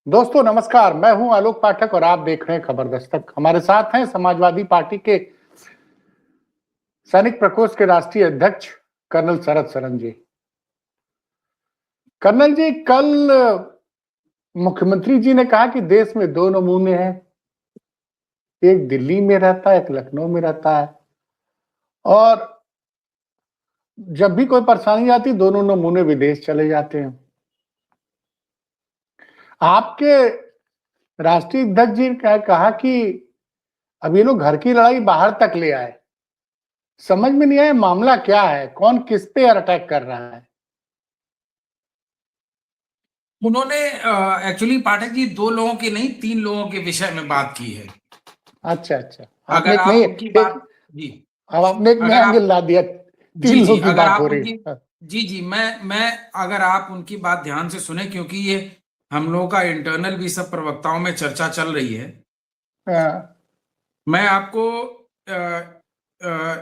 दोस्तों नमस्कार, मैं हूं आलोक पाठक और आप देख रहे हैं खबर दस्तक। हमारे साथ हैं समाजवादी पार्टी के सैनिक प्रकोष्ठ के राष्ट्रीय अध्यक्ष कर्नल शरद सरन जी। कर्नल जी, कल मुख्यमंत्री जी ने कहा कि देश में दो नमूने हैं, एक दिल्ली में रहता है, एक लखनऊ में रहता है, और जब भी कोई परेशानी आती दोनों नमूने विदेश चले जाते हैं। आपके राष्ट्रीय अध्यक्ष जी ने कहा कि अब ये लोग घर की लड़ाई बाहर तक ले आए। समझ में नहीं आया मामला क्या है, कौन किस पे अटैक कर रहा है। उन्होंने एक्चुअली पाठक जी दो लोगों के नहीं, तीन लोगों के विषय में बात की है। अच्छा अच्छा, अगर आप उनकी बात जी अब आपने एक नया एंगल ला दिया। जी तीन जी लोगों की अगर बात आप हो रही उनकी है। जी जी मैं अगर आप उनकी बात ध्यान से सुने, क्योंकि ये हम लोगों का इंटरनल भी सब प्रवक्ताओं में चर्चा चल रही है। हाँ, मैं आपको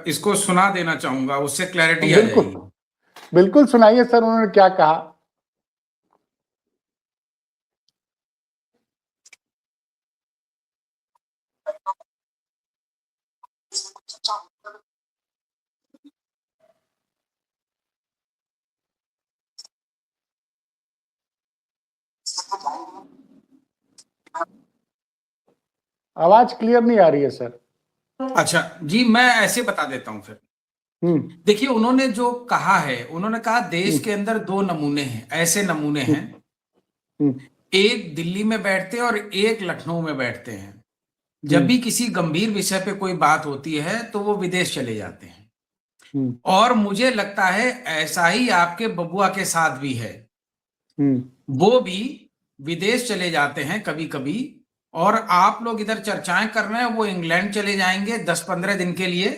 इसको सुना देना चाहूंगा, उससे क्लैरिटी आ बिल्कुल जाएगी। बिल्कुल सुनाइए सर, उन्होंने क्या कहा। आवाज क्लियर नहीं आ रही है सर। अच्छा जी, मैं ऐसे बता देता हूं फिर। देखिए, उन्होंने जो कहा है, उन्होंने कहा देश के अंदर दो नमूने हैं, ऐसे नमूने हैं, एक दिल्ली में बैठते हैं और एक लखनऊ में बैठते हैं। जब भी किसी गंभीर विषय पे कोई बात होती है तो वो विदेश चले जाते हैं। और मुझे लगता है ऐसा ही आपके बबुआ के साथ भी है। वो भी विदेश चले जाते हैं कभी कभी, और आप लोग इधर चर्चाएं कर रहे हैं, वो इंग्लैंड चले जाएंगे 10-15 दिन के लिए,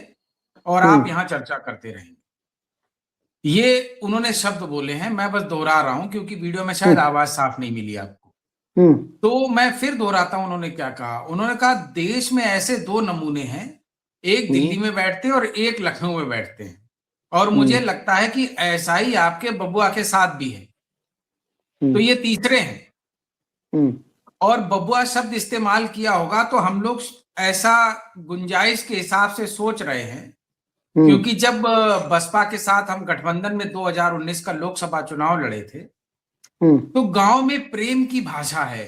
और आप यहां चर्चा करते रहेंगे। ये उन्होंने शब्द बोले हैं, मैं बस दोहरा रहा हूं क्योंकि वीडियो में शायद आवाज साफ नहीं मिली आपको। तो मैं फिर दोहराता हूं, उन्होंने क्या कहा। उन्होंने कहा देश में ऐसे दो नमूने हैं, एक दिल्ली में बैठते हैं और एक लखनऊ में बैठते हैं, और मुझे लगता है कि ऐसा ही आपके बबुआ के साथ भी है। तो ये तीसरे हैं। और बबुआ शब्द इस्तेमाल किया होगा तो हम लोग ऐसा गुंजाइश के हिसाब से सोच रहे हैं, क्योंकि जब बसपा के साथ हम गठबंधन में 2019 का लोकसभा चुनाव लड़े थे, तो गांव में प्रेम की भाषा है।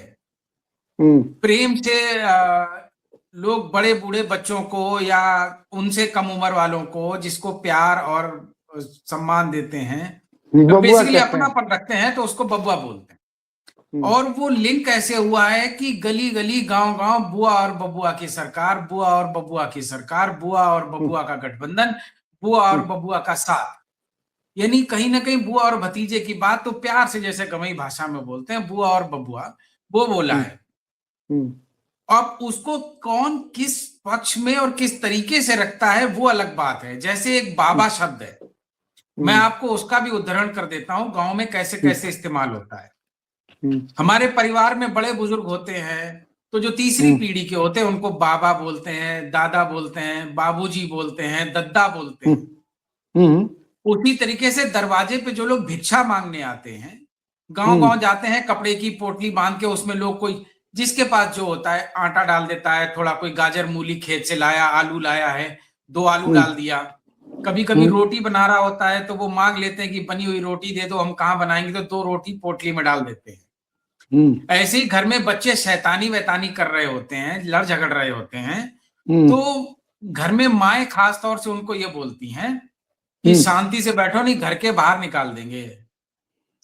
प्रेम से लोग बड़े बूढ़े बच्चों को या उनसे कम उम्र वालों को, जिसको प्यार और सम्मान देते हैं, तो बेसिकली अपनापन रखते हैं, तो उसको बबुआ बोलते हैं। और वो लिंक ऐसे हुआ है कि गली गली गांव गांव बुआ और बबुआ की सरकार, बुआ और बबुआ की सरकार, बुआ और बबुआ का गठबंधन, बुआ और बबुआ का साथ। यानी कहीं ना कहीं बुआ और भतीजे की बात तो प्यार से, जैसे गवई भाषा में बोलते हैं, बुआ और बबुआ, वो बोला है। अब उसको कौन किस पक्ष में और किस तरीके से रखता है वो अलग बात है। जैसे एक बाबा शब्द है, मैं आपको उसका भी उदाहरण कर देता हूं, गांव में कैसे कैसे इस्तेमाल होता है। हमारे परिवार में बड़े बुजुर्ग होते हैं, तो जो तीसरी पीढ़ी के होते हैं उनको बाबा बोलते हैं, दादा बोलते हैं, बाबूजी बोलते हैं, दद्दा बोलते हैं। उसी तरीके से दरवाजे पे जो लोग भिक्षा मांगने आते हैं, गांव गांव जाते हैं, कपड़े की पोटली बांध के, उसमें लोग कोई जिसके पास जो होता है आटा डाल देता है, थोड़ा कोई गाजर मूली खेत से लाया, आलू लाया है, 2 आलू डाल दिया। कभी कभी रोटी बना रहा होता है तो वो मांग लेते हैं कि बनी हुई रोटी दे दो, हम कहाँ बनाएंगे, तो 2 रोटी पोटली में डाल देते हैं। ऐसे ही घर में बच्चे शैतानी वैतानी कर रहे होते हैं, लड़ झगड़ रहे होते हैं, तो घर में माएं खास तौर से उनको ये बोलती हैं कि शांति से बैठो, नहीं घर के बाहर निकाल देंगे,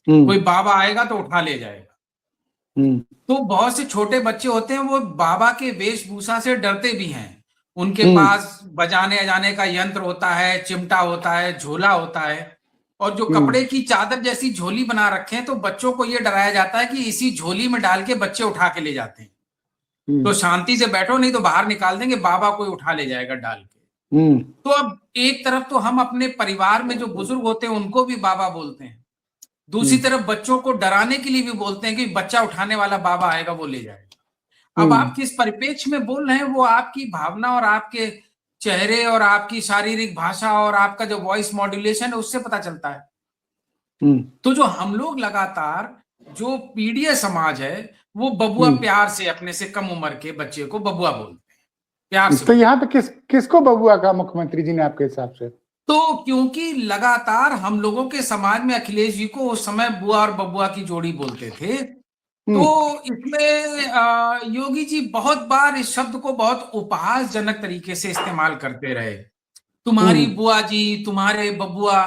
कोई बाबा आएगा तो उठा ले जाएगा। तो बहुत से छोटे बच्चे होते हैं, वो बाबा के वेशभूषा से डरते भी हैं। उनके पास बजाने अजाने का यंत्र होता है, चिमटा होता है, झोला होता है, और जो कपड़े की चादर जैसी झोली बना रखे हैं, तो बच्चों को यह डराया जाता है कि इसी झोली में डाल के बच्चे उठा के ले जाते हैं, तो शांति से बैठो, नहीं तो बाहर निकाल देंगे, बाबा कोई उठा ले जाएगा डाल के। तो अब एक तरफ तो हम अपने परिवार में जो बुजुर्ग होते हैं उनको भी बाबा बोलते हैं, दूसरी तरफ बच्चों को डराने के लिए भी बोलते हैं कि बच्चा उठाने वाला बाबा आएगा, वो ले जाएगा। अब आप किस परिप्रेक्ष्य में बोल रहे हैं, वो आपकी भावना और आपके चेहरे और आपकी शारीरिक भाषा और आपका जो वॉइस मॉड्यूलेशन है उससे पता चलता है। तो जो हम लोग लगातार, जो पीढ़ीय समाज है, वो बबुआ प्यार से अपने से कम उम्र के बच्चे को बबुआ बोलते हैं, प्यार से। तो यहाँ पे किसको बबुआ कहा मुख्यमंत्री जी ने आपके हिसाब से? तो क्योंकि लगातार हम लोगों के समाज में अखिलेश जी को उस समय बुआ और बबुआ की जोड़ी बोलते थे, तो इसमें योगी जी बहुत बार इस शब्द को बहुत उपहासजनक तरीके से इस्तेमाल करते रहे। तुम्हारी बुआ जी, तुम्हारे बबुआ।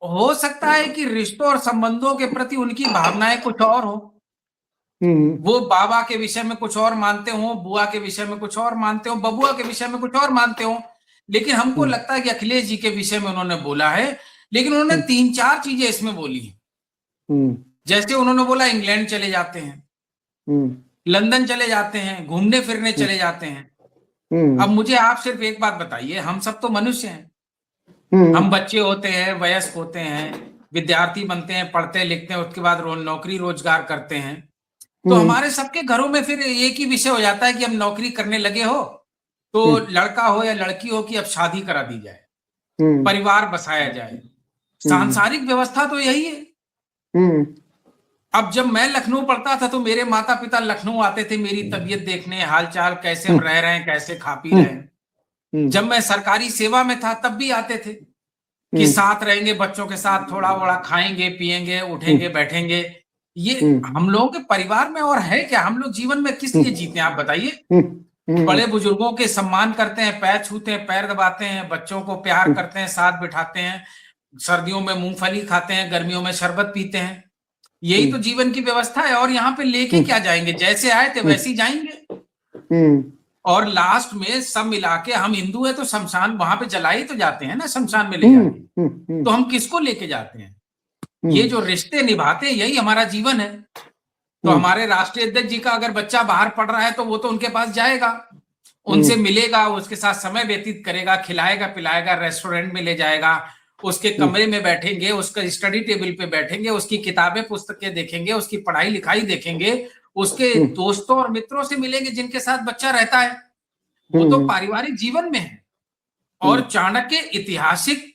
हो सकता है कि रिश्तों और संबंधों के प्रति उनकी भावनाएं कुछ और हो। वो बाबा के विषय में कुछ और मानते हो, बुआ के विषय में कुछ और मानते हो, बबुआ के विषय में कुछ और मानते हो, लेकिन हमको लगता है कि अखिलेश जी के विषय में उन्होंने बोला है। लेकिन उन्होंने 3-4 चीजें इसमें बोली हैं। जैसे उन्होंने बोला इंग्लैंड चले जाते हैं, लंदन चले जाते हैं, घूमने फिरने चले जाते हैं। अब मुझे आप सिर्फ एक बात बताइए, हम सब तो मनुष्य हैं, हम बच्चे होते हैं, वयस्क होते हैं, विद्यार्थी बनते हैं, पढ़ते लिखते हैं, उसके बाद नौकरी रोजगार करते हैं, तो हमारे सबके घरों में फिर एक ही विषय हो जाता है कि हम नौकरी करने लगे हो तो लड़का हो या लड़की हो कि अब शादी करा दी जाए, परिवार बसाया जाए। सांसारिक व्यवस्था तो यही है। अब जब मैं लखनऊ पढ़ता था तो मेरे माता पिता लखनऊ आते थे मेरी तबीयत देखने, हालचाल, कैसे हम रह रहे हैं, कैसे खा पी रहे हैं। जब मैं सरकारी सेवा में था तब भी आते थे कि साथ रहेंगे, बच्चों के साथ थोड़ा बड़ा खाएंगे, पिएंगे, उठेंगे, बैठेंगे। ये हम लोगों के परिवार में और है क्या? हम लोग जीवन में किस लिए जीते हैं आप बताइए? बड़े बुजुर्गों के सम्मान करते हैं, पैर छूते हैं, पैर दबाते हैं, बच्चों को प्यार करते हैं, साथ बिठाते हैं, सर्दियों में मूंगफली खाते हैं, गर्मियों में शरबत पीते हैं। यही तो जीवन की व्यवस्था है। और यहाँ पे लेके क्या जाएंगे? जैसे आए थे वैसे ही जाएंगे। और लास्ट में सब मिला के, हम हिंदू है तो शमशान वहां पे जलाई तो जाते हैं ना, शमशान में ले जाके। तो हम किसको लेके जाते हैं? ये जो रिश्ते निभाते हैं यही हमारा जीवन है। तो हमारे राष्ट्रीय अध्यक्ष जी का अगर बच्चा बाहर पढ़ रहा है तो वो तो उनके पास जाएगा, उनसे मिलेगा, उसके साथ समय व्यतीत करेगा, खिलाएगा पिलाएगा, रेस्टोरेंट में ले जाएगा, उसके कमरे में बैठेंगे, उसका स्टडी टेबल पे बैठेंगे, उसकी किताबें पुस्तकें देखेंगे, उसकी पढ़ाई लिखाई देखेंगे, उसके दोस्तों और मित्रों से मिलेंगे जिनके साथ बच्चा रहता है। वो तो पारिवारिक जीवन में है। और चाणक्य ऐतिहासिक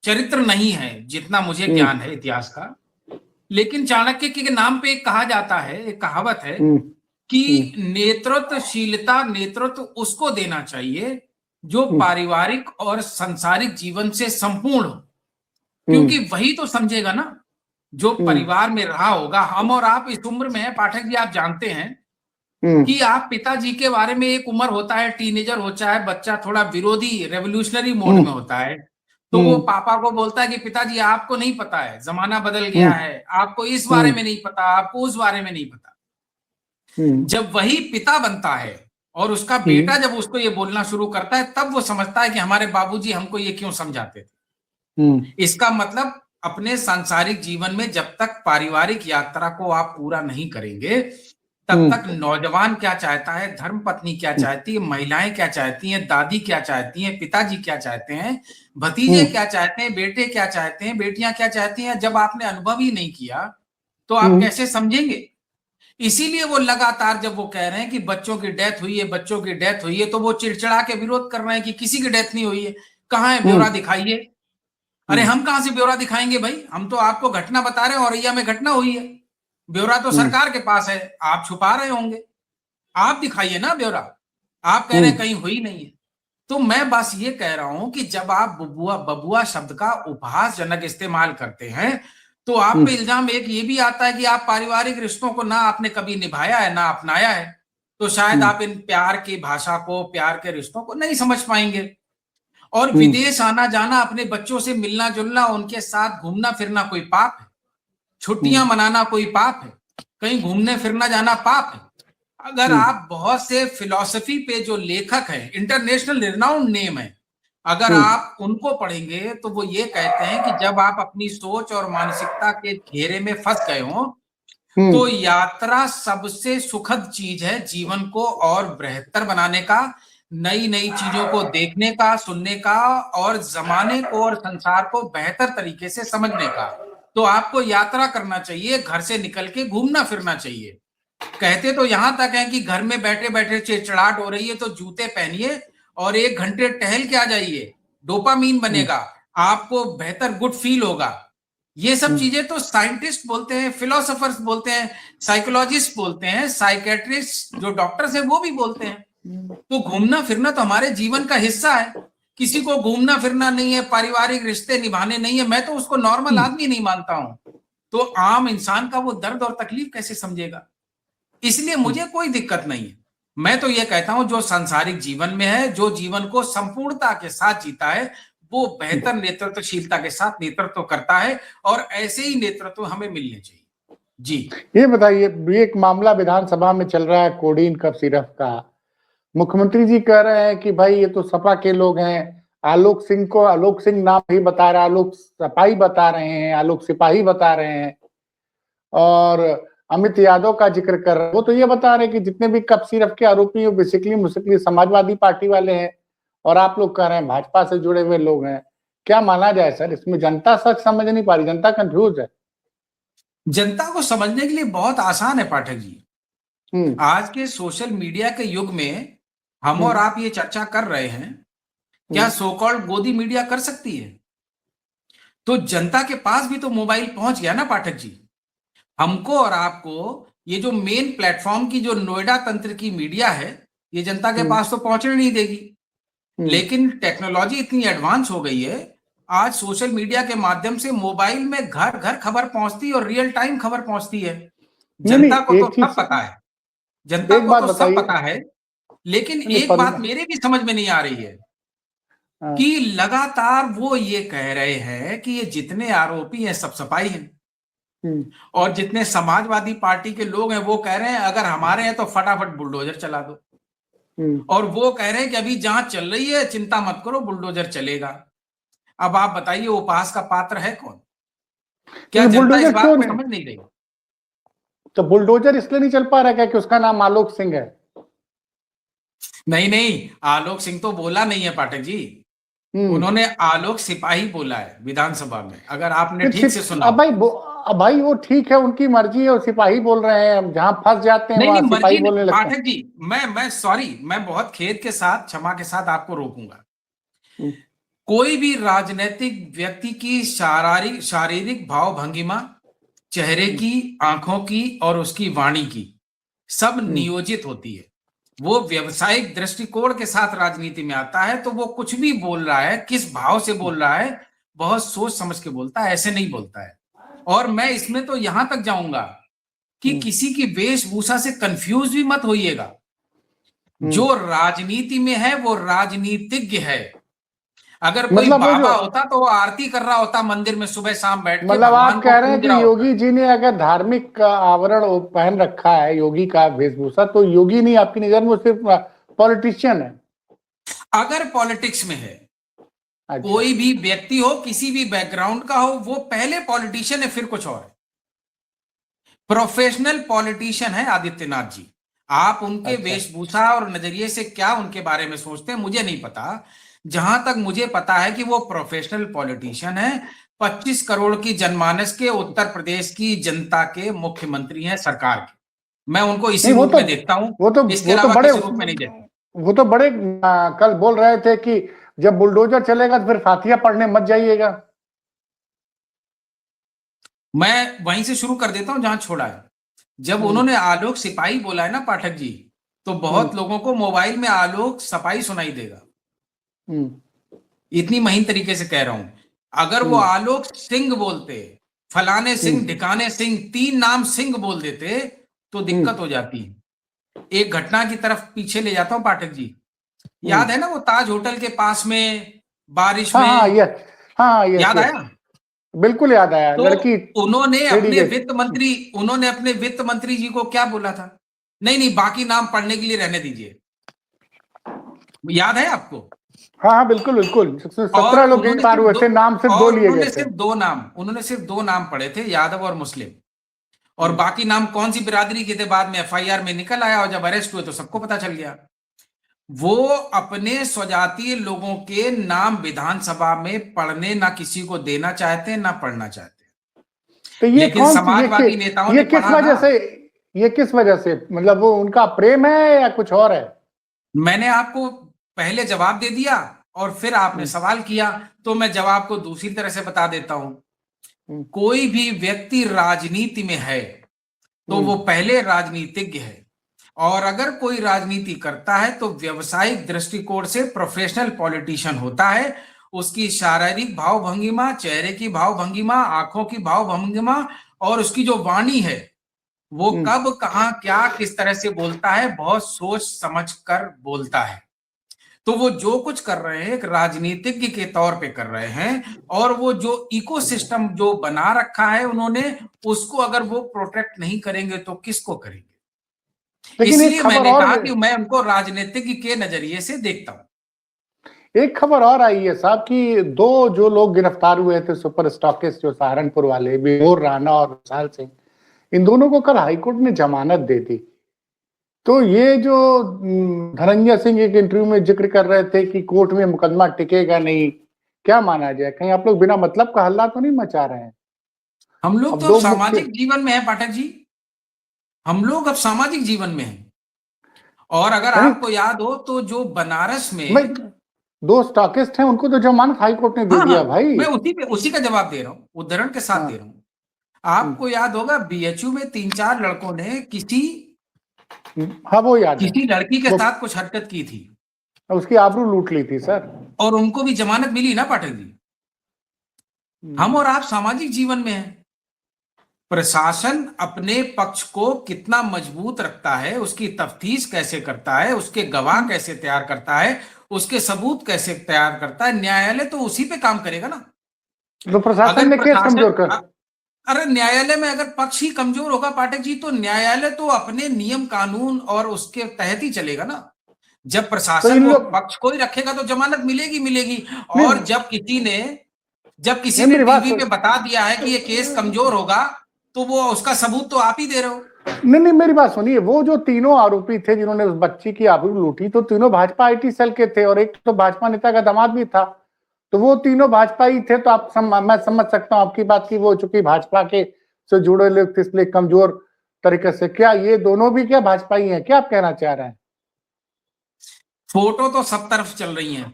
चरित्र नहीं है जितना मुझे ज्ञान है इतिहास का, लेकिन चाणक्य के नाम पे एक कहा जाता है, एक कहावत है कि नेतृत्वशीलता, नेतृत्व उसको देना चाहिए जो पारिवारिक और सांसारिक जीवन से संपूर्ण हो, क्योंकि वही तो समझेगा ना जो परिवार में रहा होगा। हम और आप इस उम्र में है पाठक जी, आप जानते हैं कि आप पिताजी के बारे में, एक उम्र होता है, टीनेजर होता है बच्चा, थोड़ा विरोधी रेवोल्यूशनरी मोड में होता है, तो वो पापा को बोलता है कि पिताजी आपको नहीं पता है, जमाना बदल गया है, आपको इस बारे में नहीं पता, आपको उस बारे में नहीं पता। जब वही पिता बनता है और उसका बेटा जब उसको ये बोलना शुरू करता है, तब वो समझता है कि हमारे बाबूजी हमको ये क्यों समझाते थे। इसका मतलब अपने सांसारिक जीवन में जब तक पारिवारिक यात्रा को आप पूरा नहीं करेंगे, तब तक नौजवान क्या चाहता है, धर्म पत्नी क्या चाहती है, महिलाएं क्या चाहती हैं, दादी क्या चाहती हैं, पिताजी क्या चाहते हैं, भतीजे क्या चाहते हैं, बेटे क्या चाहते हैं, बेटियां क्या चाहती हैं, जब आपने अनुभव ही नहीं किया तो आप कैसे समझेंगे? इसीलिए वो लगातार जब वो कह रहे हैं कि बच्चों की डेथ हुई है, बच्चों की डेथ हुई है, तो वो चिड़चिड़ा के विरोध कर रहे हैं कि किसी की डेथ नहीं हुई है, कहाँ है ब्यौरा दिखाइए। अरे हम कहां से ब्यौरा दिखाएंगे भाई? हम तो आपको घटना बता रहे हैं, औरैया में घटना हुई है, ब्यौरा तो सरकार के पास है, आप छुपा रहे होंगे, आप दिखाइए ना ब्यौरा। आप कह रहे हैं कहीं हुई नहीं है। तो मैं बस ये कह रहा हूं कि जब आप बबुआ शब्द का उपहासजनक इस्तेमाल करते हैं तो आप पे इल्जाम एक ये भी आता है कि आप पारिवारिक रिश्तों को ना आपने कभी निभाया है, ना अपनाया है, तो शायद आप इन प्यार की भाषा को, प्यार के रिश्तों को नहीं समझ पाएंगे। और विदेश आना जाना, अपने बच्चों से मिलना जुलना, उनके साथ घूमना फिरना कोई पाप है? छुट्टियां मनाना कोई पाप है? कहीं घूमने फिरना जाना पाप है? अगर आप बहुत से फिलॉसफी पे जो लेखक हैं, इंटरनेशनल रिनाउंड नेम है, अगर आप उनको पढ़ेंगे तो वो ये कहते हैं कि जब आप अपनी सोच और मानसिकता के घेरे में फंस गए हो तो यात्रा सबसे सुखद चीज है, जीवन को और बेहतर बनाने का, नई नई चीजों को देखने का, सुनने का, और जमाने को और संसार को बेहतर तरीके से समझने का। तो आपको यात्रा करना चाहिए, घर से निकल के घूमना फिरना चाहिए। कहते तो यहां तक है कि घर में बैठे बैठे चिड़चिड़ाहट हो रही है तो जूते पहनिए और 1 घंटे टहल के आ जाइए, डोपामीन बनेगा, आपको बेहतर गुड फील होगा। ये सब चीजें तो साइंटिस्ट बोलते हैं, फिलोसोफर्स बोलते हैं, साइकोलॉजिस्ट बोलते हैं, साइकेट्रिस्ट जो डॉक्टर्स हैं वो भी बोलते हैं। तो घूमना फिरना तो हमारे जीवन का हिस्सा है। किसी को घूमना फिरना नहीं है, पारिवारिक रिश्ते निभाने नहीं है, मैं तो उसको नॉर्मल आदमी नहीं मानता हूं, तो आम इंसान का वो दर्द और तकलीफ कैसे समझेगा? इसलिए मुझे कोई दिक्कत नहीं है। मैं तो ये कहता हूं जो सांसारिक जीवन में है, जो जीवन को संपूर्णता के साथ जीता है, वो बेहतर नेतृत्वशीलता के साथ नेतृत्व करता है, और ऐसे ही नेतृत्व हमें मिलने चाहिए। जी ये बताइए, एक मामला विधानसभा में चल रहा है कोडीन कफ सिरप का। मुख्यमंत्री जी कह रहे हैं कि भाई ये तो सपा के लोग हैं, आलोक सिंह को आलोक सिंह नाम ही बता रहा है, आलोक सपाही बता रहे हैं, आलोक सिपाही बता रहे हैं, और अमित यादव का जिक्र कर रहे हैं। वो तो ये बता रहे हैं कि जितने भी कफ सिरप के आरोपी हैं बेसिकली समाजवादी पार्टी वाले हैं, और आप लोग कह रहे हैं भाजपा से जुड़े हुए लोग हैं। क्या माना जाए सर? इसमें जनता सच समझ नहीं पा रही, जनता कंफ्यूज है। जनता को समझने के लिए बहुत आसान है पाठक जी। आज के सोशल मीडिया के युग में हम और आप ये चर्चा कर रहे हैं, क्या सो कॉल्ड गोदी मीडिया कर सकती है? तो जनता के पास भी तो मोबाइल पहुंच गया ना पाठक जी। हमको और आपको ये जो मेन प्लेटफॉर्म की जो नोएडा तंत्र की मीडिया है, ये जनता के पास तो पहुंचने नहीं देगी। लेकिन टेक्नोलॉजी इतनी एडवांस हो गई है, आज सोशल मीडिया के माध्यम से मोबाइल में घर घर खबर पहुंचती है और रियल टाइम खबर पहुंचती है। जनता को तो सब पता है, जनता को तो सब पता है, लेकिन एक बात मेरे भी समझ में नहीं आ रही है कि लगातार वो ये कह रहे हैं कि ये जितने आरोपी हैं सब सपाई हैं, और जितने समाजवादी पार्टी के लोग हैं वो कह रहे हैं अगर हमारे हैं तो फटाफट बुलडोजर चला दो, और वो कह रहे हैं कि अभी जांच चल रही है, चिंता मत करो, बुलडोजर चलेगा। अब आप बताइए उपहास का पात्र है कौन? क्या जनता इस बात को समझ नहीं रही? तो बुलडोजर इसलिए नहीं चल पा रहा है कि उसका नाम आलोक सिंह है? नहीं, आलोक सिंह तो बोला नहीं है पाठक जी, उन्होंने आलोक सिपाही बोला है विधानसभा में, अगर आपने ठीक से सुना। अब भाई वो ठीक है, उनकी मर्जी है, और सिपाही बोल रहे हैं, जहां फंस जाते हैं वहां सिपाही बोलने लगते हैं। पाठक जी, मैं सॉरी, मैं बहुत खेद के साथ, क्षमा के साथ आपको रोकूंगा। कोई भी राजनीतिक व्यक्ति की शारीरिक भाव भंगिमा, चेहरे की, आंखों की और उसकी वाणी की सब नियोजित होती है। वो व्यवसायिक दृष्टिकोण के साथ राजनीति में आता है, तो वो कुछ भी बोल रहा है, किस भाव से बोल रहा है, बहुत सोच समझ के बोलता है, ऐसे नहीं बोलता है। और मैं इसमें तो यहां तक जाऊंगा कि किसी की वेशभूषा से कंफ्यूज भी मत होइएगा। जो राजनीति में है वो राजनीतिज्ञ है। अगर कोई बाबा होता तो वो आरती कर रहा होता मंदिर में सुबह शाम बैठ के। मतलब आप कह रहे हैं कि योगी जी ने अगर धार्मिक आवरण पहन रखा है, योगी का वेशभूषा, तो योगी नहीं आपकी नजर में सिर्फ पॉलिटिशियन है? अगर पॉलिटिक्स में है, कोई भी व्यक्ति हो, किसी भी बैकग्राउंड का हो, वो पहले पॉलिटिशियन है फिर कुछ और है। प्रोफेशनल पॉलिटिशियन है आदित्यनाथ जी। आप उनके वेशभूषा और नजरिए से क्या उनके बारे में सोचते हैं मुझे नहीं पता। जहां तक मुझे पता है कि वो प्रोफेशनल पॉलिटिशियन है, 25 करोड़ की जनमानस के उत्तर प्रदेश की जनता के मुख्यमंत्री हैं, सरकार के। मैं उनको इसी रूप में देखता हूं, इसके अलावा किसी रूप में नहीं देखता। वो तो बड़े कल बोल रहे थे कि जब बुलडोजर चलेगा तो फिर फातिहा पढ़ने मत जाइएगा। मैं वहीं से शुरू कर देता हूं जहां छोड़ा है। जब उन्होंने आलोक सिपाही बोला है ना पाठक जी, तो बहुत लोगों को मोबाइल में आलोक सपाही सुनाई देगा। इतनी महीन तरीके से कह रहा हूं। अगर वो आलोक सिंह बोलते, फलाने सिंह, ढिकाने सिंह, 3 नाम सिंह बोल देते तो दिक्कत हो जाती। एक घटना की तरफ पीछे ले जाता हूं पाठक जी। याद है ना वो ताज होटल के पास में बारिश में? याद आया? बिल्कुल याद आया। तो लड़की उन्होंने अपने वित्त मंत्री जी को क्या बोला था? नहीं, बाकी नाम पढ़ने के लिए रहने दीजिए। याद है आपको? हाँ, बिल्कुल 17 लोग कई बार हुए थे, नाम सिर्फ 2 लिए गए थे। उन्होंने सिर्फ 2 नाम पढ़े थे, यादव और मुस्लिम, और बाकी नाम कौन सी बिरादरी के थे बाद में एफआईआर में निकल आया, और जब अरेस्ट हुए तो सबको पता चल गया। वो अपने स्वजातीय लोगों के नाम विधानसभा में पढ़ने ना किसी को देना चाहते, ना पढ़ना चाहते। तो ये लेकिन समाजवादी नेताओं ने ये किस वजह से मतलब वो उनका प्रेम है या कुछ और है? मैंने आपको पहले जवाब दे दिया और फिर आपने सवाल किया, तो मैं जवाब को दूसरी तरह से बता देता हूं। कोई भी व्यक्ति राजनीति में है तो वो पहले राजनीतिज्ञ है, और अगर कोई राजनीति करता है तो व्यवसायिक दृष्टिकोण से प्रोफेशनल पॉलिटिशियन होता है। उसकी शारीरिक भाव भंगिमा, चेहरे की भाव भंगिमा, आंखों की भाव भंगिमा और उसकी जो वाणी है वो कब, कहां, क्या, किस तरह से बोलता है, बहुत सोच समझ कर बोलता है। तो वो जो कुछ कर रहे हैं एक राजनीतिज्ञ के तौर पे कर रहे हैं, और वो जो इकोसिस्टम जो बना रखा है उन्होंने, उसको अगर वो प्रोटेक्ट नहीं करेंगे तो किसको करेंगे? लेकिन एक इसलिए खबर मैंने और कहा कि मैं उनको राजनीतिज्ञ के नजरिए से देखता हूं। एक खबर और आई है साहब कि दो जो लोग गिरफ्तार हुए थे सुपर स्टॉकिस्ट जो सहारनपुर वाले, विभोर राणा और विशाल सिंह, इन दोनों को कल हाईकोर्ट ने जमानत दे दी। तो ये जो धनंजय सिंह एक इंटरव्यू में जिक्र कर रहे थे कि कोर्ट में मुकदमा टिकेगा नहीं, क्या माना जाए? कहीं आप लोग बिना मतलब का हल्ला तो नहीं मचा रहे हैं? हम लोग तो सामाजिक जीवन में है पाठक जी, हम लोग अब सामाजिक जीवन में हैं। और अगर आपको याद हो तो जो बनारस में दो स्टॉकिस्ट हैं उनको तो जमानत हाईकोर्ट ने दे दिया भाई। मैं उसी का जवाब दे रहा हूं, उदाहरण के साथ दे रहा हूं। आपको याद होगा बीएचयू में 3-4 लड़कों ने किसी वो याद है, किसी लड़की के साथ कुछ हरकत की थी, उसकी आबरू लूट ली थी सर, और उनको भी जमानत मिली ना पाठक जी। हम और आप सामाजिक जीवन में हैं। प्रशासन अपने पक्ष को कितना मजबूत रखता है, उसकी तफ्तीश कैसे करता है, उसके गवाह कैसे तैयार करता है, उसके सबूत कैसे तैयार करता है, न्यायालय तो उसी पे काम करेगा ना। तो प्रशासन ने केस कमजोर कर, अरे न्यायालय में अगर पक्ष ही कमजोर होगा पाठक जी, तो न्यायालय तो अपने नियम कानून और उसके तहत ही चलेगा ना। जब प्रशासन वो पक्ष को ही रखेगा तो जमानत मिलेगी मिलेगी। और जब किसी ने टीवी पे बता दिया है कि ये केस कमजोर होगा, तो वो उसका सबूत तो आप ही दे रहे हो। नहीं, मेरी बात सुनिए। वो जो तीनों आरोपी थे जिन्होंने उस बच्ची की आबरू लूटी, तो तीनों भाजपा आईटी सेल के थे और एक तो भाजपा नेता का दामाद भी था। तो वो तीनों भाजपा ही थे। तो मैं समझ सकता हूं आपकी बात की, वो चूंकि भाजपा के से जुड़े लोग थे इसलिए कमजोर तरीके से। क्या ये दोनों भी क्या भाजपा ही है? क्या आप कहना चाह रहे हैं? फोटो तो सब तरफ चल रही है,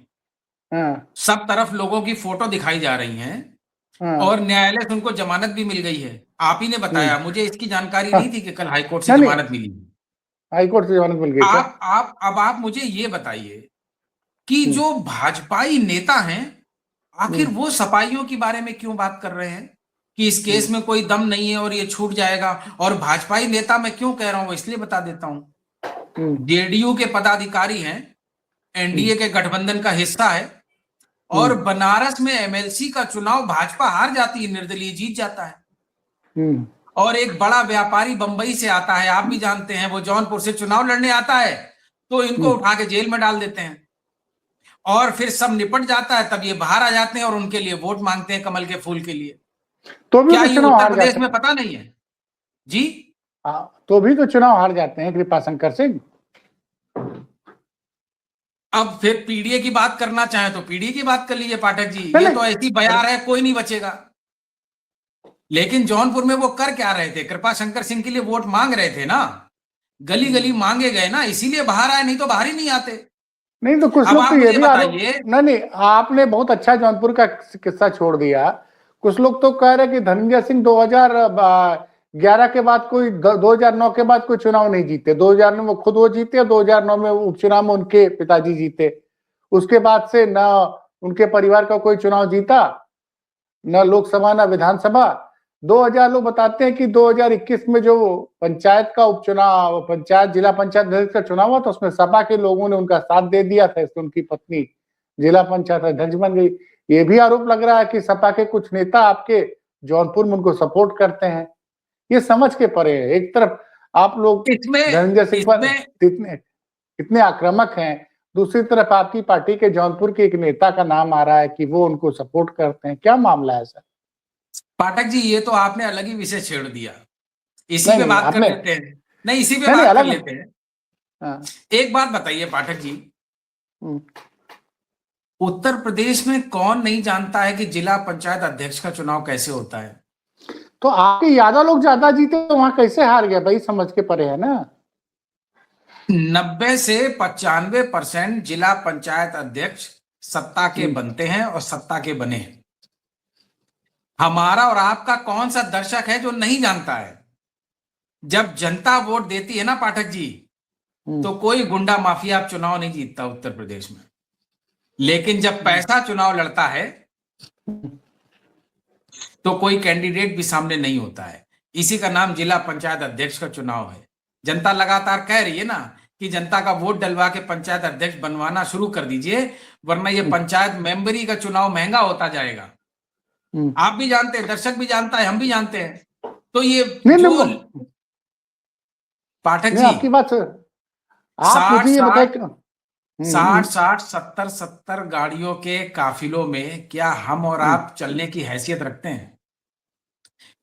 सब तरफ लोगों की फोटो दिखाई जा रही है, और न्यायालय से उनको जमानत भी मिल गई है। आप ही ने बताया, मुझे इसकी जानकारी नहीं थी कि कल हाईकोर्ट से जमानत मिली। हाईकोर्ट से जमानत मिल गई। आप मुझे ये बताइए कि जो भाजपाई नेता हैं, आखिर वो सपाइयों के बारे में क्यों बात कर रहे हैं कि इस केस में कोई दम नहीं है और ये छूट जाएगा। और भाजपाई नेता मैं क्यों कह रहा हूं, इसलिए बता देता हूं। जेडीयू के पदाधिकारी हैं, एनडीए के गठबंधन का हिस्सा है, और बनारस में एमएलसी का चुनाव भाजपा हार जाती है, निर्दलीय जीत जाता है। और एक बड़ा व्यापारी बंबई से आता है, आप भी जानते हैं, वो जौनपुर से चुनाव लड़ने आता है, तो इनको उठा के जेल में डाल देते हैं, और फिर सब निपट जाता है, तब ये बाहर आ जाते हैं और उनके लिए वोट मांगते हैं कमल के फूल के लिए। तो भी क्या तो ये उत्तर प्रदेश में पता नहीं है जी? तो भी तो चुनाव हार जाते हैं कृपाशंकर सिंह। अब फिर पीडीए की बात करना चाहे तो पीडीए की बात कर लीजिए पाठक जी, ये तो ऐसी बयार है, कोई नहीं बचेगा। लेकिन जौनपुर में वो कर क्या रहे थे? कृपाशंकर सिंह के लिए वोट मांग रहे थे ना, गली गली मांगे गए ना, इसीलिए बाहर आए, नहीं तो बाहर ही नहीं आते। नहीं तो कुछ लोग तो ये भी बताइए, नहीं आपने बहुत अच्छा जौनपुर का किस्सा छोड़ दिया। कुछ लोग तो कह रहे कि धनंजय सिंह 2011 के बाद कोई 2009 के बाद कोई चुनाव नहीं जीते। 2009 में खुद वो जीते, 2009 में उपचुनाव में उनके पिताजी जीते। उसके बाद से न उनके परिवार का कोई चुनाव जीता, न लोकसभा न विधानसभा। 2000 लोग बताते हैं कि 2021 में जो पंचायत का उपचुनाव, पंचायत जिला पंचायत अध्यक्ष का चुनाव हुआ, तो उसमें सपा के लोगों ने उनका साथ दे दिया था, इसलिए उनकी पत्नी जिला पंचायत अध्यक्ष बन गई। ये भी आरोप लग रहा है कि सपा के कुछ नेता आपके जौनपुर में उनको सपोर्ट करते हैं। ये समझ के परे है। एक तरफ आप लोग धनंजय सिंह पर कितने आक्रामक हैं, दूसरी तरफ आपकी पार्टी के जौनपुर के एक नेता का नाम आ रहा है कि वो उनको सपोर्ट करते हैं। क्या मामला है सर? पाठक जी, ये तो आपने अलग ही विषय छेड़ दिया, इसी पे बात कर लेते हैं। नहीं, इसी पे बात कर लेते हैं। एक बात बताइए पाठक जी, उत्तर प्रदेश में कौन नहीं जानता है कि जिला पंचायत अध्यक्ष का चुनाव कैसे होता है? तो आपके यादव लोग ज्यादा जीते तो वहां कैसे हार गए भाई? समझ के परे है ना। 90 से 95% जिला पंचायत अध्यक्ष सत्ता के बनते हैं और सत्ता के बने हैं। हमारा और आपका कौन सा दर्शक है जो नहीं जानता है? जब जनता वोट देती है ना पाठक जी, तो कोई गुंडा माफिया आप चुनाव नहीं जीतता उत्तर प्रदेश में। लेकिन जब पैसा चुनाव लड़ता है तो कोई कैंडिडेट भी सामने नहीं होता है। इसी का नाम जिला पंचायत अध्यक्ष का चुनाव है। जनता लगातार कह रही है ना कि जनता का वोट डलवा के पंचायत अध्यक्ष बनवाना शुरू कर दीजिए, वरना ये पंचायत मेंबरी का चुनाव महंगा होता जाएगा। आप भी जानते हैं, दर्शक भी जानता है, हम भी जानते हैं। तो ये जो पाठक जी, आपकी बात आप मुझे ये बताइए, 60 70 गाड़ियों के काफिलों में क्या हम और आप चलने की हैसियत रखते हैं?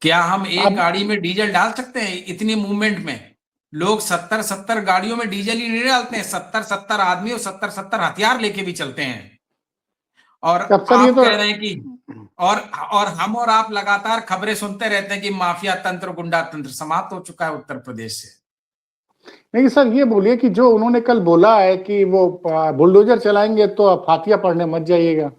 क्या हम एक गाड़ी में डीजल डाल सकते हैं? इतनी मूवमेंट में लोग 70 गाड़ियों में डीजल ही नहीं डालते हैं, 70 आदमी और 70 हथियार लेके भी चलते हैं। और आप कह रहे हैं कि और हम और आप लगातार खबरें सुनते रहते हैं कि माफिया तंत्र, गुंडा तंत्र समाप्त हो चुका है उत्तर प्रदेश से। नहीं सर, ये बोलिए कि जो उन्होंने कल बोला है कि वो बुलडोजर चलाएंगे तो आप फातिया पढ़ने मत जाइएगा।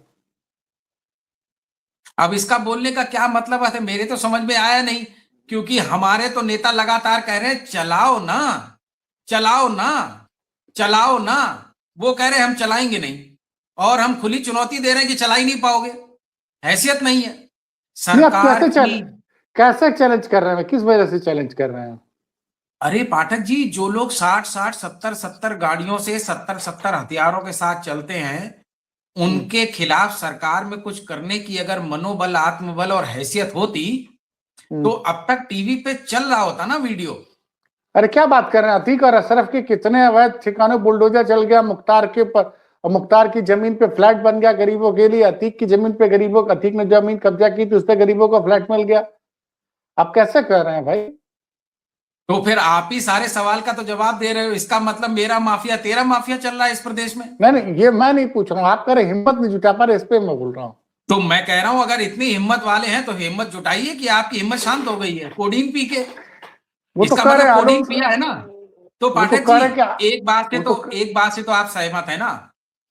अब इसका बोलने का क्या मतलब है, मेरे तो समझ में आया नहीं, क्योंकि हमारे तो नेता लगातार कह रहे हैं चलाओ ना, चलाओ ना, चलाओ ना। वो कह रहे हैं हम चलाएंगे नहीं, और हम खुली चुनौती दे रहे हैं कि चला ही नहीं पाओगे, हैसियत नहीं है सरकार की। कैसे चैलेंज कर रहे हैं, किस वजह से चैलेंज कर रहे हैं? अरे पाठक जी, जो लोग 60 70 गाड़ियों से 70 हथियारों के साथ चलते हैं, उनके खिलाफ सरकार में कुछ करने की अगर मनोबल, आत्मबल और हैसियत होती तो अब तक टीवी पे चल रहा होता ना वीडियो। अरे क्या बात कर रहे हैं, अतीक और अशरफ के कितने अवैध ठिकानों बुलडोजर चल गया। मुख्तार की जमीन पे फ्लैट बन गया गरीबों के लिए। अतीक की जमीन पे अतीक ने जमीन कब्जा की थी, उस पर गरीबों को फ्लैट मिल गया। आप कैसे कर रहे हैं भाई? तो फिर आप ही सारे सवाल का तो जवाब दे रहे हो। इसका मतलब मेरा माफिया तेरा माफिया चल रहा है इस प्रदेश में? नहीं, ये मैं नहीं पूछ रहा हूँ, आप कह रहे हिम्मत नहीं जुटा पा रहे, इस पे मैं बोल रहा हूँ। तो मैं कह रहा हूं अगर इतनी हिम्मत वाले हैं तो हिम्मत जुटाइए कि आपकी हिम्मत शांत हो गई है कोडीन पी के। वो इसका तो मतलब कोडीन पिया है ना। तो पाठक जी, एक बात से तो आप सहमत है ना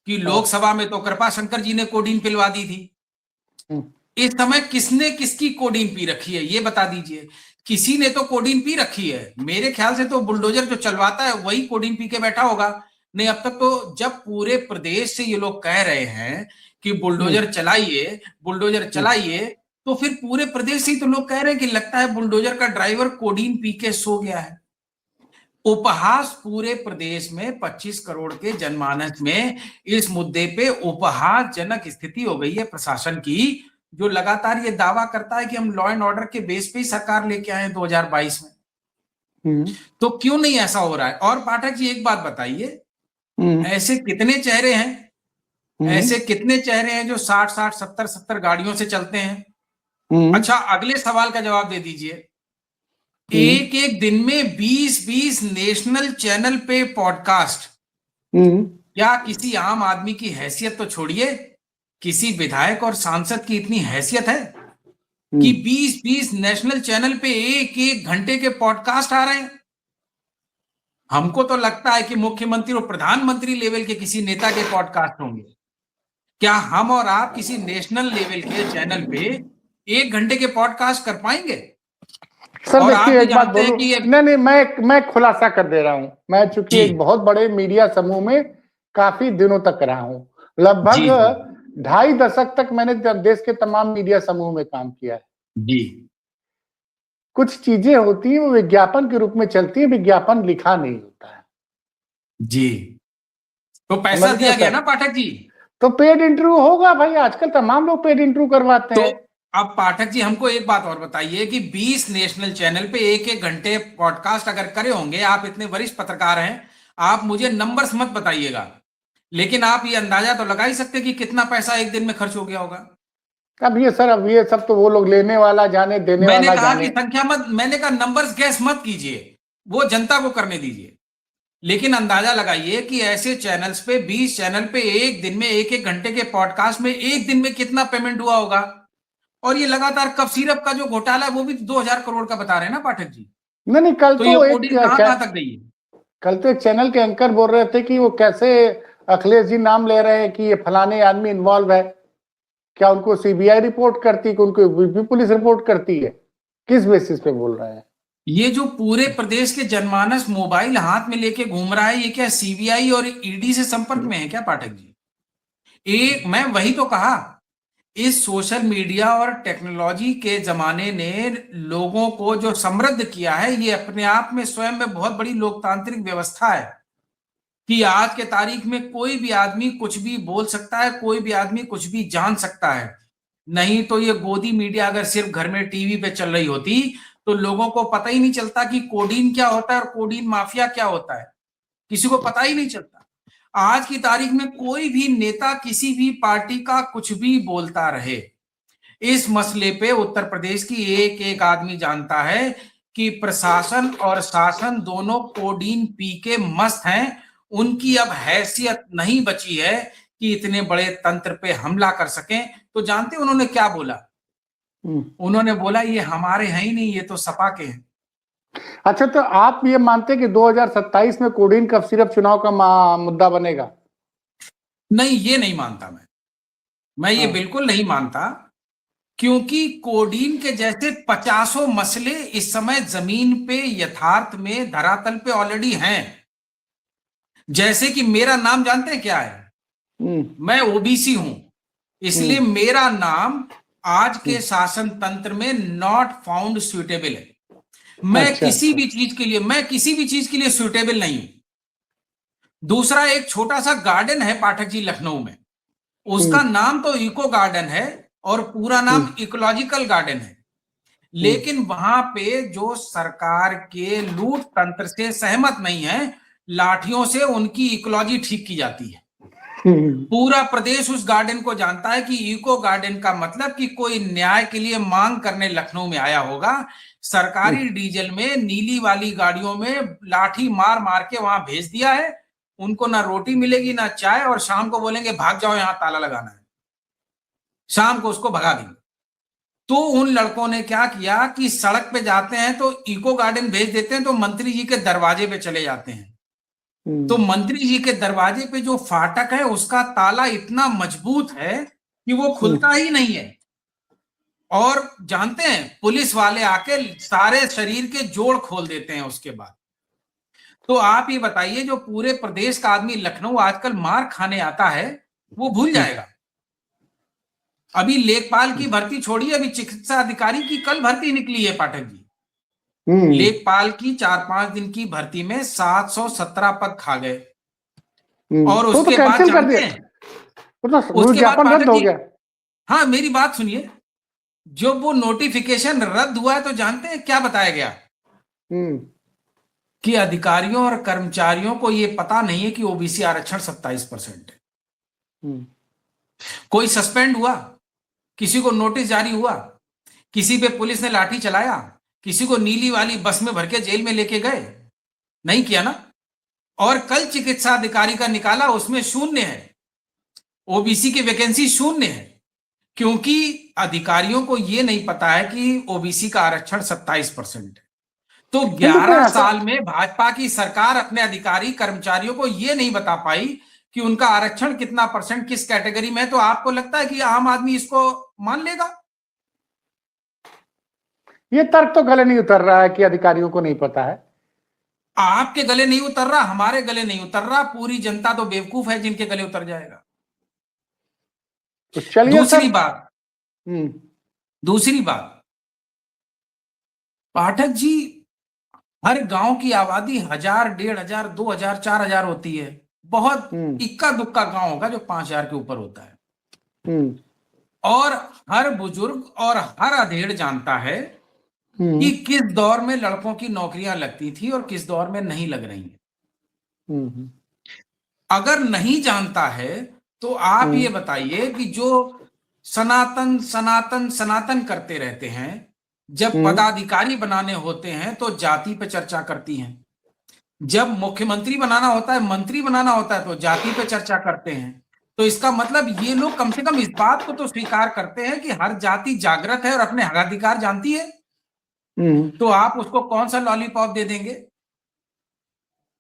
कि लोकसभा में तो कृपा शंकर जी ने कोडीन पिलवा दी थी। इस समय किसने किसकी कोडीन पी रखी है ये बता दीजिए। किसी ने तो कोडीन पी रखी है। मेरे ख्याल से तो बुलडोजर जो चलवाता है वही कोडीन पी के बैठा होगा। नहीं, अब तक तो जब पूरे प्रदेश से ये लोग कह रहे हैं कि बुलडोजर चलाइए, बुलडोजर चलाइए, तो फिर पूरे प्रदेश से ही तो लोग कह रहे हैं कि लगता है बुलडोजर का ड्राइवर कोडीन पी के सो गया है। उपहास पूरे प्रदेश में 25 करोड़ के जनमानस में इस मुद्दे पे उपहासजनक स्थिति हो गई है प्रशासन की, जो लगातार ये दावा करता है कि हम लॉ एंड ऑर्डर के बेस पे ही सरकार लेके आए 2022 में। तो क्यों नहीं ऐसा हो रहा है? और पाठक जी एक बात बताइए, ऐसे कितने चेहरे हैं, ऐसे कितने चेहरे हैं जो 60 70 गाड़ियों से चलते हैं? अच्छा, अगले सवाल का जवाब दे दीजिए। एक एक दिन में 20 नेशनल चैनल पे पॉडकास्ट। क्या किसी आम आदमी की हैसियत तो छोड़िए, किसी विधायक और सांसद की इतनी हैसियत है कि 20 नेशनल चैनल पे एक एक घंटे के पॉडकास्ट आ रहे हैं? हमको तो लगता है कि मुख्यमंत्री और प्रधानमंत्री लेवल के किसी नेता के पॉडकास्ट होंगे। क्या हम और आप किसी नेशनल लेवल के चैनल पे 1 घंटे के पॉडकास्ट कर पाएंगे? सर देखिए, एक बात बोलूं, नहीं, मैं खुलासा कर दे रहा हूं। मैं चूंकि एक बहुत बड़े मीडिया समूह में काफी दिनों तक रहा हूं, लगभग 2.5 दशक तक मैंने देश के तमाम मीडिया समूह में काम किया है जी। कुछ चीजें होती हैं वो विज्ञापन के रूप में चलती है, विज्ञापन लिखा नहीं होता है जी। तो पैसा दिया गया ना पाठक जी, तो पेड इंटरव्यू होगा भाई। आजकल तमाम लोग पेड इंटरव्यू करवाते हैं। अब पाठक जी हमको एक बात और बताइए कि 20 नेशनल चैनल पे एक एक घंटे पॉडकास्ट अगर करे होंगे, आप इतने वरिष्ठ पत्रकार हैं, आप मुझे नंबर्स मत बताइएगा, लेकिन आप ये अंदाजा तो लगा ही सकते कि कितना पैसा एक दिन में खर्च हो गया होगा। अब ये सब तो वो लोग लेने वाला जाने, देने वाला जाने। मैंने कहा कि संख्या मत, मैंने कहा नंबर्स गैस मत कीजिए, वो जनता को करने दीजिए, लेकिन अंदाजा लगाइए कि ऐसे चैनल्स पे 20 चैनल पे एक दिन में एक एक घंटे के पॉडकास्ट में एक दिन में कितना पेमेंट हुआ होगा। और ये लगातार कफ सिरप का जो घोटाला है वो भी 2000 करोड़ का बता रहे हैं ना पाठक जी। नहीं, कल तो एक कहां तक गई है? कल तो एक चैनल के एंकर बोल रहे थे कि वो कैसे अखिलेश जी नाम ले रहे हैं कि ये फलाने आदमी इन्वॉल्व है। क्या उनको सीबीआई रिपोर्ट करती है कि उनको यूपी पुलिस रिपोर्ट करती है? किस बेसिस पे बोल रहे हैं? ये जो पूरे प्रदेश के जनमानस मोबाइल हाथ में लेके घूम रहा है, ये क्या सीबीआई और ईडी से संपर्क में है क्या पाठक जी? मैं वही तो कहा, इस सोशल मीडिया और टेक्नोलॉजी के जमाने ने लोगों को जो समृद्ध किया है, ये अपने आप में स्वयं में बहुत बड़ी लोकतांत्रिक व्यवस्था है कि आज के तारीख में कोई भी आदमी कुछ भी बोल सकता है, कोई भी आदमी कुछ भी जान सकता है। नहीं तो ये गोदी मीडिया अगर सिर्फ घर में टीवी पे चल रही होती तो लोगों को पता ही नहीं चलता कि कोडीन क्या होता है और कोडीन माफिया क्या होता है, किसी को पता ही नहीं चलता। आज की तारीख में कोई भी नेता किसी भी पार्टी का कुछ भी बोलता रहे, इस मसले पे उत्तर प्रदेश की एक एक आदमी जानता है कि प्रशासन और शासन दोनों कोडीन पी के मस्त हैं। उनकी अब हैसियत नहीं बची है कि इतने बड़े तंत्र पे हमला कर सकें। तो जानते उन्होंने क्या बोला? उन्होंने बोला ये हमारे हैं ही नहीं, ये तो सपा के हैं। अच्छा, तो आप ये मानते कि 2027 में कोडीन कफ सिर्फ चुनाव का मुद्दा बनेगा? नहीं, ये नहीं मानता मैं ये बिल्कुल नहीं मानता, क्योंकि कोडीन के जैसे 50 मसले इस समय जमीन पे यथार्थ में धरातल पे ऑलरेडी हैं। जैसे कि मेरा नाम जानते हैं क्या है? मैं ओबीसी हूं, इसलिए मेरा नाम आज के शासन तंत्र में नॉट फाउंड सुटेबल है। मैं किसी भी चीज के लिए सुटेबल नहीं हूं। दूसरा, एक छोटा सा गार्डन है पाठक जी लखनऊ में, उसका नाम तो इको गार्डन है और पूरा नाम इकोलॉजिकल गार्डन है, लेकिन वहां पे जो सरकार के लूट तंत्र से सहमत नहीं है, लाठियों से उनकी इकोलॉजी ठीक की जाती है। पूरा प्रदेश उस गार्डन को जानता है कि इको गार्डन का मतलब कि कोई न्याय के लिए मांग करने लखनऊ में आया होगा, सरकारी डीजल में नीली वाली गाड़ियों में लाठी मार मार के वहां भेज दिया है। उनको ना रोटी मिलेगी ना चाय, और शाम को बोलेंगे भाग जाओ, यहां ताला लगाना है, शाम को उसको भगा देंगे। तो उन लड़कों ने क्या किया कि सड़क पे जाते हैं तो इको गार्डन भेज देते हैं, तो मंत्री जी के दरवाजे पे चले जाते हैं। तो मंत्री जी के दरवाजे पे जो फाटक है उसका ताला इतना मजबूत है कि वो खुलता ही नहीं है। और जानते हैं, पुलिस वाले आके सारे शरीर के जोड़ खोल देते हैं उसके बाद। तो आप ये बताइए, जो पूरे प्रदेश का आदमी लखनऊ आजकल मार खाने आता है, वो भूल जाएगा। अभी लेखपाल की भर्ती छोड़िए, अभी चिकित्सा अधिकारी की कल भर्ती निकली है पाठक जी। लेखपाल की 4-5 दिन की भर्ती में 717 पद खा गए। और उसके बाद जानते हैं, उसके बाद पाठक जी, हाँ मेरी बात सुनिए, जब वो नोटिफिकेशन रद्द हुआ है तो जानते हैं क्या बताया गया? कि अधिकारियों और कर्मचारियों को ये पता नहीं है कि ओबीसी आरक्षण 27% है। कोई सस्पेंड हुआ, किसी को नोटिस जारी हुआ, किसी पे पुलिस ने लाठी चलाया, किसी को नीली वाली बस में भर के जेल में लेके गए? नहीं किया ना। और कल चिकित्सा अधिकारी का निकाला, उसमें 0 है, ओबीसी की वैकेंसी 0 है, क्योंकि अधिकारियों को यह नहीं पता है कि ओबीसी का आरक्षण 27% है। तो 11 साल में भाजपा की सरकार अपने अधिकारी कर्मचारियों को यह नहीं बता पाई कि उनका आरक्षण कितना % किस कैटेगरी में है। तो आपको लगता है कि आम आदमी इसको मान लेगा? ये तर्क तो गले नहीं उतर रहा है कि अधिकारियों को नहीं पता है। आपके गले नहीं उतर रहा, हमारे गले नहीं उतर रहा, पूरी जनता तो बेवकूफ है जिनके गले उतर जाएगा। तो चलिए, दूसरी बात पाठक जी, हर गांव की आबादी 1000, 1500, 2000, 4000 होती है। बहुत इक्का दुक्का गांव होगा जो 5000 के ऊपर होता है। और हर बुजुर्ग और हर अधेड़ जानता है कि किस दौर में लड़कों की नौकरियां लगती थी और किस दौर में नहीं लग रही हैं। अगर नहीं जानता है तो आप ये बताइए कि जो सनातन सनातन सनातन करते रहते हैं, जब पदाधिकारी बनाने होते हैं तो जाति पे चर्चा करती हैं, जब मुख्यमंत्री बनाना होता है, मंत्री बनाना होता है तो जाति पे चर्चा करते हैं। तो इसका मतलब ये लोग कम से कम इस बात को तो स्वीकार करते हैं कि हर जाति जागृत है और अपने हकाधिकार जानती है। तो आप उसको कौन सा लॉलीपॉप दे देंगे?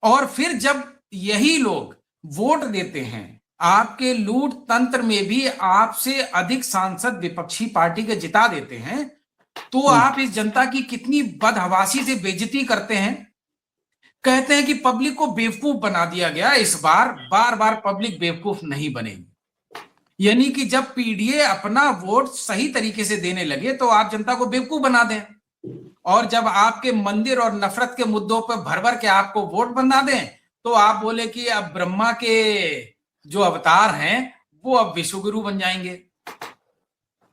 और फिर जब यही लोग वोट देते हैं आपके लूट तंत्र में भी आपसे अधिक सांसद विपक्षी पार्टी के जिता देते हैं, तो आप इस जनता की कितनी बदहवासी से बेइज्जती करते हैं। कहते हैं कि पब्लिक को बेवकूफ बना दिया गया। इस बार बार बार पब्लिक बेवकूफ नहीं बनेगी। यानी कि जब पीडीए अपना वोट सही तरीके से देने लगे तो आप जनता को बेवकूफ बना दें, और जब आपके मंदिर और नफरत के मुद्दों पर भर भर के आपको वोट बना दें तो आप बोले कि अब ब्रह्मा के जो अवतार हैं वो अब विश्वगुरु बन जाएंगे।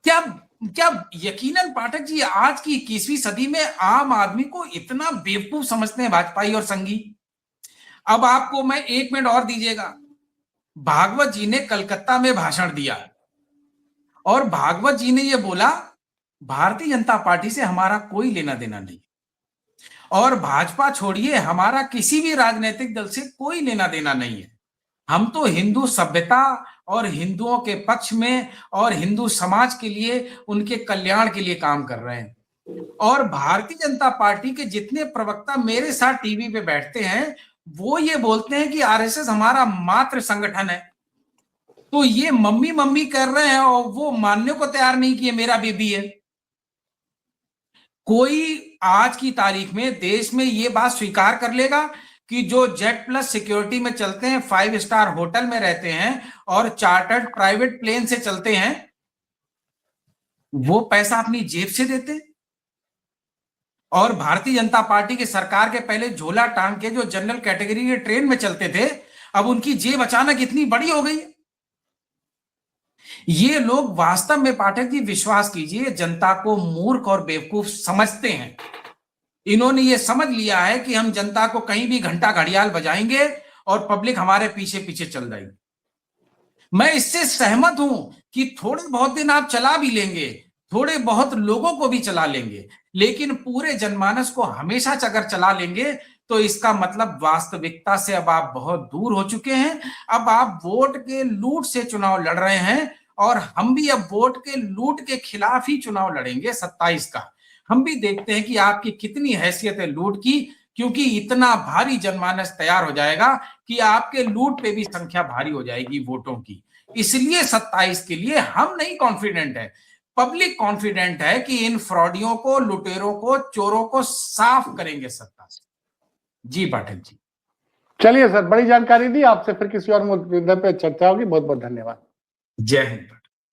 क्या क्या यकीनन पाठक जी आज की 21वीं सदी में आम आदमी को इतना बेवकूफ समझते हैं भाजपाई और संघी। अब आपको मैं 1 मिनट और दीजिएगा। भागवत जी ने कलकत्ता में भाषण दिया और भागवत जी ने यह बोला भारतीय जनता पार्टी से हमारा कोई लेना देना नहीं, और भाजपा छोड़िए हमारा किसी भी राजनीतिक दल से कोई लेना देना नहीं है। हम तो हिंदू सभ्यता और हिंदुओं के पक्ष में और हिंदू समाज के लिए, उनके कल्याण के लिए काम कर रहे हैं। और भारतीय जनता पार्टी के जितने प्रवक्ता मेरे साथ टीवी पे बैठते हैं वो ये बोलते हैं कि आरएसएस हमारा मात्र संगठन है। तो ये मम्मी मम्मी कर रहे हैं और वो मानने को तैयार नहीं कि ये मेरा बेबी है। कोई आज की तारीख में देश में ये बात स्वीकार कर लेगा कि जो जेट प्लस सिक्योरिटी में चलते हैं, 5 स्टार होटल में रहते हैं और चार्टर्ड प्राइवेट प्लेन से चलते हैं, वो पैसा अपनी जेब से देते? और भारतीय जनता पार्टी की सरकार के पहले झोला टांग के जो जनरल कैटेगरी के ट्रेन में चलते थे, अब उनकी जेब अचानक इतनी बड़ी हो गई। ये लोग वास्तव में पाठक जी विश्वास कीजिए जनता को मूर्ख और बेवकूफ समझते हैं। इन्होंने ये समझ लिया है कि हम जनता को कहीं भी घंटा घड़ियाल बजाएंगे और पब्लिक हमारे पीछे पीछे चल जाएगी। मैं इससे सहमत हूं कि थोड़े बहुत दिन आप चला भी लेंगे, थोड़े बहुत लोगों को भी चला लेंगे, लेकिन पूरे जनमानस को हमेशा अगर चला लेंगे तो इसका मतलब वास्तविकता से अब आप बहुत दूर हो चुके हैं। अब आप वोट के लूट से चुनाव लड़ रहे हैं और हम भी अब वोट के लूट के खिलाफ ही चुनाव लड़ेंगे 27 का। हम भी देखते हैं कि आपकी कितनी हैसियत है लूट की, क्योंकि इतना भारी जनमानस तैयार हो जाएगा कि आपके लूट पे भी संख्या भारी हो जाएगी वोटों की। इसलिए 27 के लिए हम नहीं कॉन्फिडेंट है, पब्लिक कॉन्फिडेंट है कि इन फ्रॉडियों को, लुटेरों को, चोरों को साफ करेंगे सत्ता से। जी पाठक जी। चलिए सर, बड़ी जानकारी दी। आपसे फिर किसी और मुद्दे पे चर्चा होगी। बहुत बहुत धन्यवाद। जय हिंद।